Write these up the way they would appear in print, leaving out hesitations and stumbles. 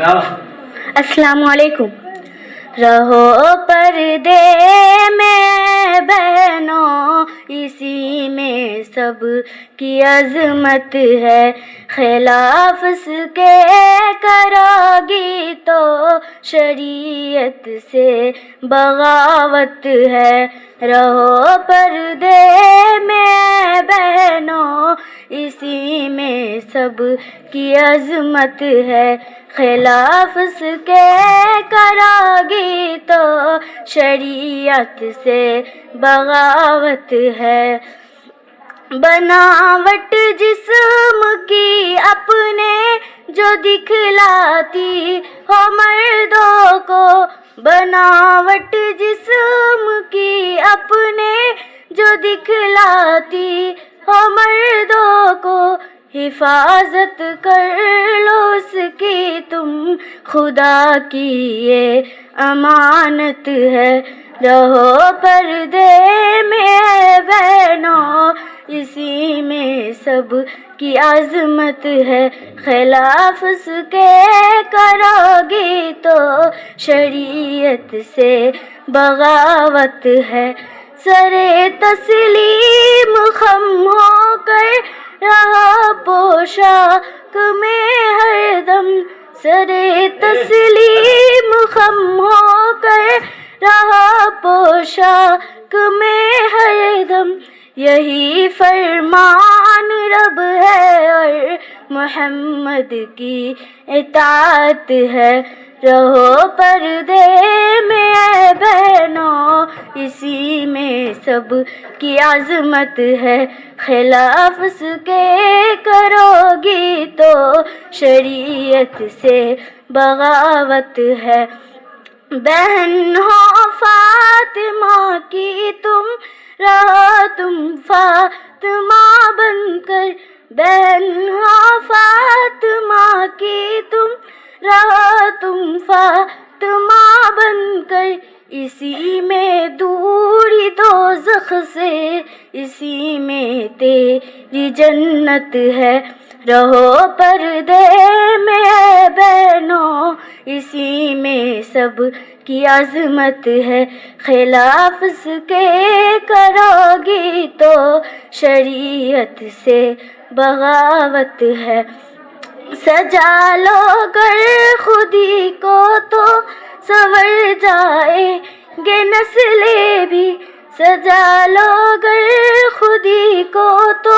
السلام علیکم۔ رہو پردے میں بہنوں، اسی میں سب کی عظمت ہے، خلاف اس کے کرو گی تو شریعت سے بغاوت ہے۔ رہو پردے میں بہنوں، اسی میں سب کی عظمت ہے، خلاف اس کے کرو گی تو شریعت سے بغاوت ہے۔ بناوٹ جسم کی اپنے جو دکھلاتی ہو مردوں کو، بناوٹ جسم کی اپنے جو دکھلاتی ہو مردوں کو، حفاظت کر لو اس کی تم، خدا کی یہ امانت ہے۔ رہو پردے میں بہنوں، اسی میں سب کی عظمت ہے، خلاف اس کے کرو گی تو شریعت سے بغاوت ہے۔ سر تسلیم خم ہو کر رہو پوشاک میں ہر دم، سر تسلیم خم ہو کر رہو پوشاک میں ہر دم، یہی فرمان رب ہے اور محمد کی اطاعت ہے۔ رہو پردے میں بہنوں، اسی میں سب کی عظمت ہے، خلاف اس کے کرو گی تو شریعت سے بغاوت ہے۔ بہن ہو فاطمہ کی تم، رہو تم فاطمہ بن کر، بہن ہو فاطمہ کی تم، رہو تم فاطمہ بن کر، اسی میں دوری دوزخ سے، اسی میں تیری جنت ہے۔ رہو پردے میں بہنوں، اسی میں سب کی عظمت ہے، خلاف اس کے کرو گی تو شریعت سے بغاوت ہے۔ سجا لو گر خودی کو تو سنور جائیں گے نسلیں بھی، سجا لو گر خودی کو تو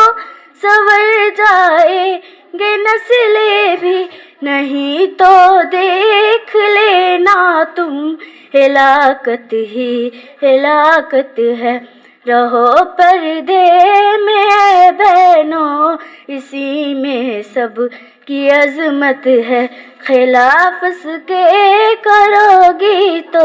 سنور جائیں گے نسلیں بھی، نہیں تو دیکھ لینا تم ہلاکت ہی ہلاکت ہے۔ رہو پردے میں بہنوں، اسی میں سب کی عظمت ہے، خلاف اس کے کرو گی تو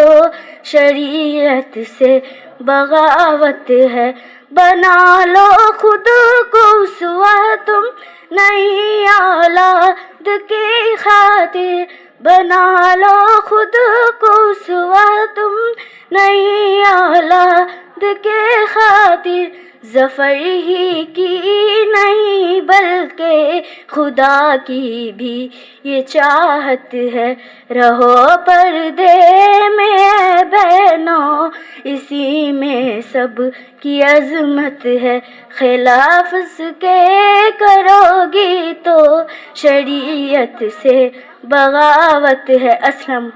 شریعت سے بغاوت ہے۔ بنا لو خود کو اسوہ تم نئی اولاد کی خاطر، بنا لو خود کو اسوہ تم نئی اولاد کے خاطر، ظفر ہی کی نہیں بلکہ خدا کی بھی یہ چاہت ہے۔ رہو پردے میں بہنوں، اسی میں سب کی عظمت ہے، خلاف اس کے کرو گی تو شریعت سے بغاوت ہے۔ السلام